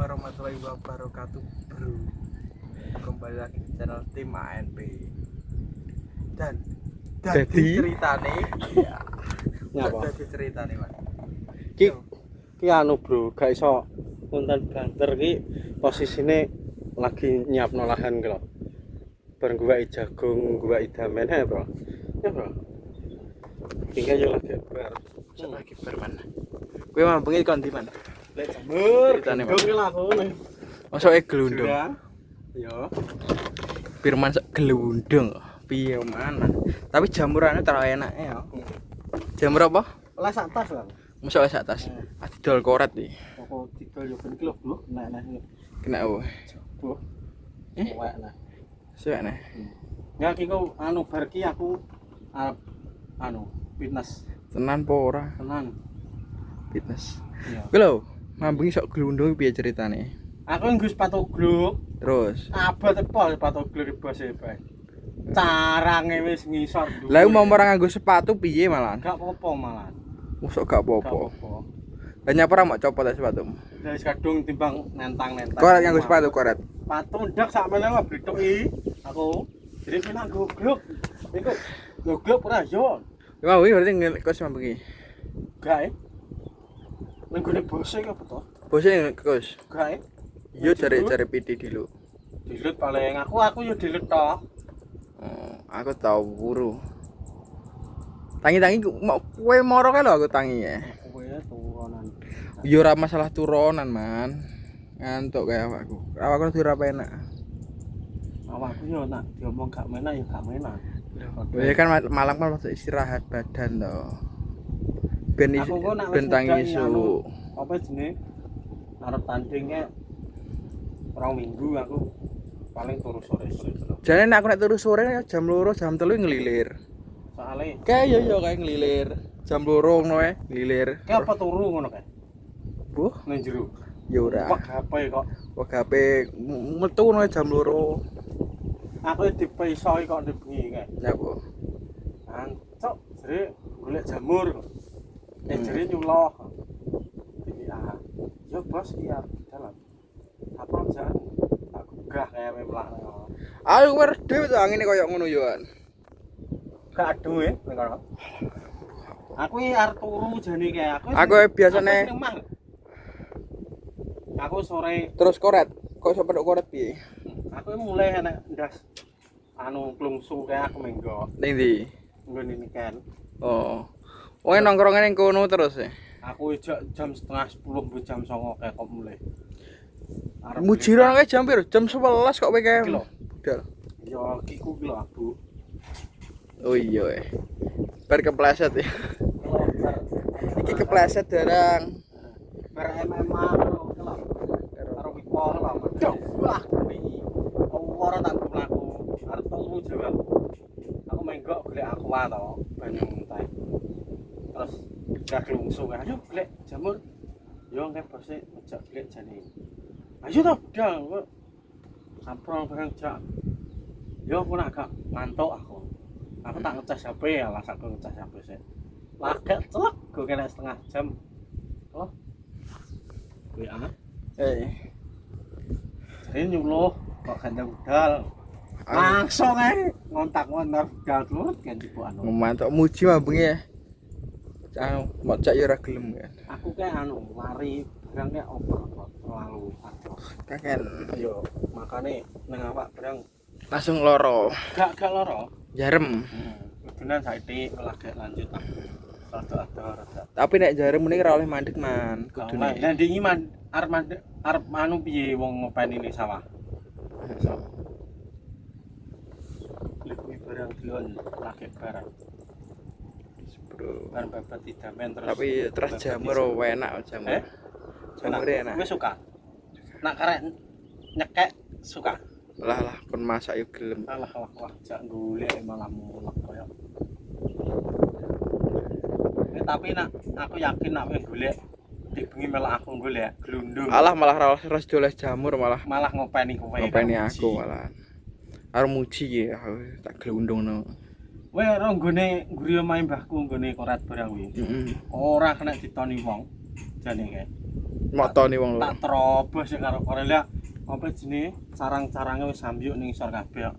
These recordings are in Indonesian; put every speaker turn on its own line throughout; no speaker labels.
warahmatullahi wabarakatuh, bro. Kembali lagi di channel tim ANP. Dan
Jadi
ceritane ya.
Nyapa?
Jadi ceritane, Mas.
Ki anu bro, gak iso konten banter ki posisine lagi nyiapno lahan ki lho. Bareng gua jagung, gua damen ha, Bro. Ya, Bro. Tinggal yo lagi bar.
Lagi berman. Kowe mambengi kon di mana?
Lek jamur,
Ceritane, Mas.
gendong ki lakone.
Masoke glundung.
Yo.
Firman sak glundung. Piye mana? Tapi jamurane terlalu enak ya. Jamur apa?
Lah sak tas lah.
Masuk ke atas. Didol koret iki.
Pokok didol yo ben ki lho, Bro. Nek
Kena apa?
Bro. Wek nah.
Suwek nih.
Ya ki kok anu bar ki aku arep anu fitness
Tenan po ora?
tenan.
Fitness.
Iya.
Kuwi lho, mambengi sok glundung piye ceritane?
Aku nggo sepatu gluk.
Terus,
Abot apa sepatu gluk bos e bae. Carange wis ngisor dhuwur.
lah mau ora nganggo sepatu piye malah?
Gak apa-apa malah.
Mosok gak
Gak
apa-apa.
apa-apa.
Lah nyapa ora mau copot sepatumu?
Wis kadung timbang nentang-nentang.
Koret nganggo sepatu koret.
Sepatu ndak sakmene wae blituki. Aku jadi pinang nggo gluk. Iku nggo gluk ora yo.
Mau iki berarti kos mambengi.
Gae. Ning gone bose ki apa to?
Bose kos.
Gae.
Yo cari PD dulu.
Dilut paling aku yo dilut to.
Oh, aku tau buru. Tangi-tangi mau kowe moro kae lho aku tangi ya.
Kowe turunan.
Yo ora masalah turunan, Man. Ngantuk kayak awakku. Awakku ora enak.
Awakku yo nak diomong gak menak yo gak menak.
Ya kan malam kan waktu istirahat badan to. Ben
Aku kok nak
ben tangi isu.
Apa jenenge? Arep tandingnya 2 minggu aku paling turu sore-sore terus.
Jane nek aku nek turu sore ya jam 2 jam 3 ngelilir.
Soale
Kayak yo kayak ngelilir. Jam 2 ngono ae ngelilir.
ki apa turu ngono kae?
Buh,
Ning jero.
ya ora.
Pak HP kok.
Wah HP metu ngono jam 2.
Aku dipisoi kok di bengi kae.
Ya, Bu.
Ancok jere golek jamur. Jere nyuloh. Iya. Yo bos iya dalan. Apa jan tak gugah kae melak.
Ayo wer dhewe to angine koyo ngono yo kan.
Gak aduh ning kono. Aku iki arep turu jane kae.
Aku biasane
Aku sore
terus koret. Kok iso pedok koret piye?
aku mulai enak ndas anu klungsu kayak aku menggo
Ning ndi?
nggone ini kan.
Oh. Wong nongkrong ning kono terus ya.
Aku jam setengah 10 bu jam 9 kayak kok mulai.
Mujiran kae jam piro? Jam 11 kok kowe kae.
Iki lho.
Budal.
Ya kiku ki lho aku.
Oh iya eh. Bar kepleset ya. Iki kepleset darang.
Bar MMA lho karo Wipo lho. Aduh, wah kuwi. Ora tak mlaku. Arep turu jawab. Aku menggo golek aqua to, banyu muntah. Terus gak klungsu kae. Ayo golek jamur. Yo ngene bose ngejak golek jane. Ayo to, dang. Samprong bareng jak. Yo aku nak gak ngantuk aku. Aku tak ngecas HP ya, lah aku ngecas HP sih. Lagak celek gue kena setengah jam. Oh. WA. Jadi nyuluh kok gandeng budal. Langsung ae ngontak-ngontak budal terus kan tipu anu.
Mantuk muji mambengi ya. Mau cak yo ora gelem kan.
Aku kayak anu lari barang kayak oper terlalu aduh.
Kaken.
Yo makane nang awak barang
Langsung loro.
gak loro.
Jarem.
Bener saiki lagi lanjut ah. Rada.
Tapi nek jarem mending ora oleh mandek man.
Kudune.
Kudune.
Lah ndingi man arep anu piye wong ngopeni ning sawah. Kuwi barang dilon lagi barang.
Bro.
Barang babat didamen terus.
Tapi terus jamur enak jamur. Jamur enak.
Wis suka. Nak karek nyekek suka.
Lah kon masak yo gelem.
Alah wah jak golek malah mulek koyo. Tapi nak aku yakin nak wis golek di bengi melak aku golek glundung.
Alah malah ora doleh jamur malah
ngopeni kowe.
ngopeni aku malah. Arep muji ki aku tak glundungno.
Kowe ora nggone ngriyo mae mbahku nggone korat barang kuwi.
Heeh.
Ora kena ditoni wong jane kae.
Motone wong lho.
Tak terobos ya karo Korea. Apa jenenge? Carang-carange wis ambyuk ning isor kabeh.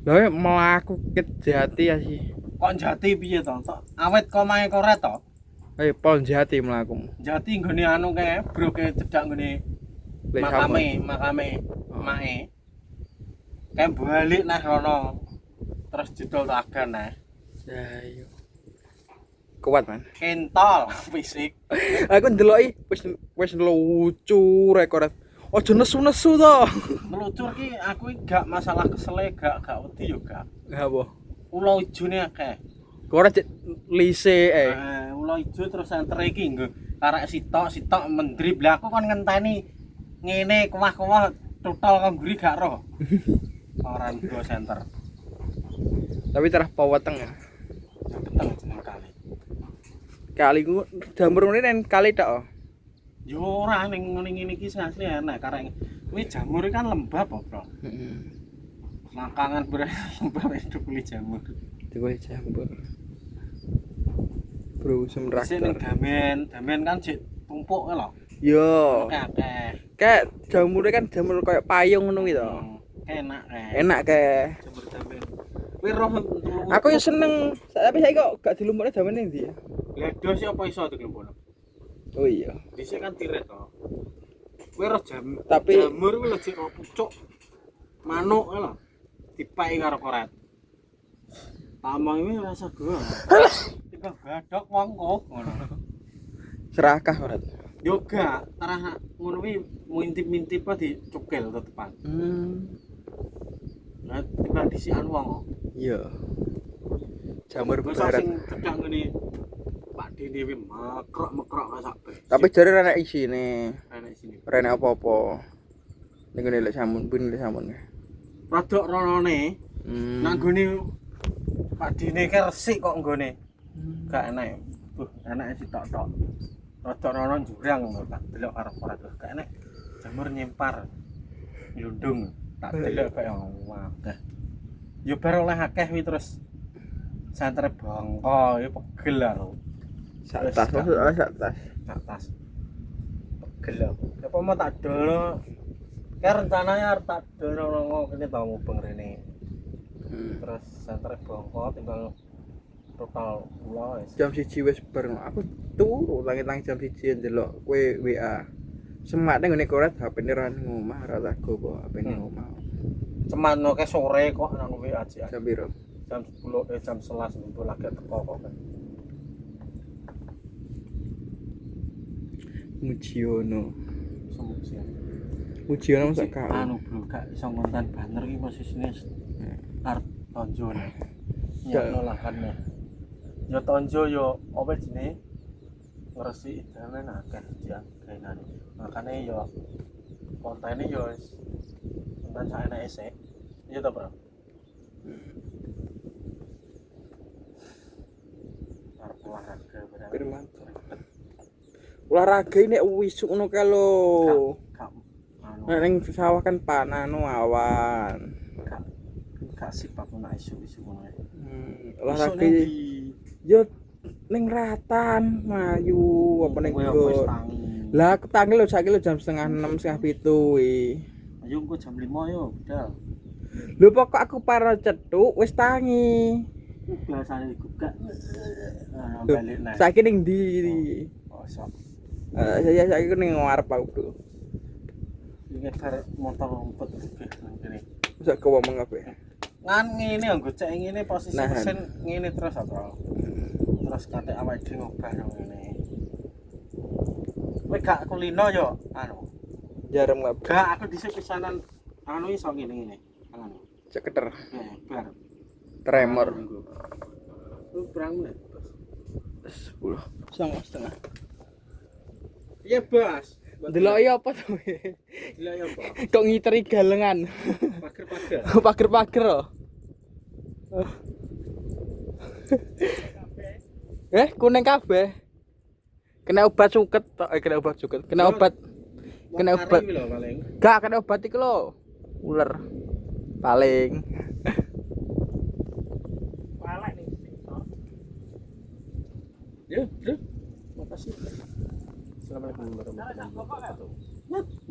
Lha mlaku Jati ya sih.
Kok Jati piye to? Awet komahe koret to?
Pol Jati mlaku.
Jati nggone anu kae, broke cedhak nggone makame mae. Kae balik neh rono. Terus jedol tak agan neh.
Ya iya. Kuat man.
Kentol fisik.
Aku ndeloki wis lucu rekor. Aja nesu-nesu to.
Melucur ki aku gak masalah kesele, gak wedi yo gak.
Ya apa?
Ula ijone akeh.
Ora cek lise
Ula ijo terus center iki nggo karek sitok mendrip. Lah aku kon ngenteni ngene kuwah-kuwah total kok mburi gak roh. Ora nggo center.
Tapi terah paweteng ya.
Beteng jeneng kali.
Kali ku jamur ngene nang kali tok.
Yo ora ning ngene iki asli enak karek. Kuwi jamur kan lembab apa, Bro?
Heeh.
Makangan beras lembab itu kulit jamur.
Dikoi jamur. Bro
Sing ning
semraktor.
damen kan jek tumpuk lho.
Yo.
Akeh.
Kayak jamure kan jamur kayak payung ngono gitu.
Enak kae.
Enak ke.
Jamur damen. Kuwi roh
Aku ya seneng, tapi saya kok gak dilumpukne damene ndi ya.
Ledo sih apa iso dikelumpuno?
Oh iya.
Dhisik kan tiret to. Kuwi roh
Tapi-
jamur kuwi lho jek kok pucuk manuk lho. Dipeki karo koret. Tamang iki rasa gua. Tiba gadok mongko ngono.
Serakah ora.
Yoga arah ngono kuwi ngintip-ngintip dicukel tetepan. Lah tiba disikan wong.
Iya. Jamur
Wis
barat.
sing cedhak ngene Pak Dene kuwi mekrok sak be.
Tapi jare ora enak isine.
Enak sini.
Ora enak apa-apa. Ning ngene lek samun, ben lek samun.
Rodok ronone nang gone Pak Dene ki resik kok nggone. Gak enak. Enake sitok-tok. Rodok rono jurang lho tak delok karo ora gak enak. Jamur nyempar. Nyundung. Tak delok bae akeh. Yo bar oleh akeh kuwi terus santre bongko ya pegel lho.
Sak tas, sak tas.
Sak tas. Pegel aku. Apa mau tak dono? Kayak rencananya harus tak dono kene tau mubeng rene. Terus santre bongko timbang total kula wis.
Jam 1 wis bareng. Aku turu langit-langit jam 1 ndelok kowe WA. Semak nang ngene koret HP-ne ra nang omah, ra tak go apa HP-ne omah.
Cemano ke sore kok nang WA aja.
Jam piro?
Jam 10 jam 11 ngumpul lagi teko kok kan.
Mujiono.
Semuanya.
Mujiono sak ka.
Anu bro, gak iso ngonten banner iki posisine arep tonjo nih. Nyakno lahannya. Yo tonjo yo apa jenenge? Ngresiki dalan akeh dia gaenane. Makane yo kontene yo wis konten sak enake sik. Iya to, Bro? Arep olahraga berarti.
Firman. Olahraga ini wisuk ngono kae lho.
Gak anu
Nek ning sawah kan pananu awan.
gak sip aku nek isu-isu ngono ae.
Olahraga yo ning ratan mayu apa ning gon. Lah aku tangi lho saiki lho jam 5:30 7:30 kuwi.
Ayo engko jam 5 yo budal.
Lho pokok aku para cethuk wis tangi.
Biasane digugak. Balik naik.
Saiki ning ndi?
Oh, sok.
Saya saiki ning ngarep aku, Bro.
Ini bar motor rumput iki nang kene.
Bisa ngomong apa?
Ngan ngene anggo cek ngene posisi
Nahan.
mesin ngene terus apa? Terus kate awake dhewe ngobah nang ngene. Kowe gak kulino yo anu.
Jarum ngapa?
Gak aku dhisik pisanan anu iso ngene-ngene. Tangan.
Ceketer,
Bar.
tremor.
Lu berang menit, Bos?
10. 9:30.
Iya, Bos.
Delok ya apa to?
Gila ya, Bos.
Kok ngiteri galengan.
Pager-pager.
Pager-pager lho. Kuning kabeh. Kena obat suket tok, kena obat suket. Kena obat. Kena obat.
Lho paling.
Gak kena obat iki lho. Uler. Paling.
Palek nih. Ya, Bro. Makasih. Assalamualaikum warahmatullahi wabarakatuh.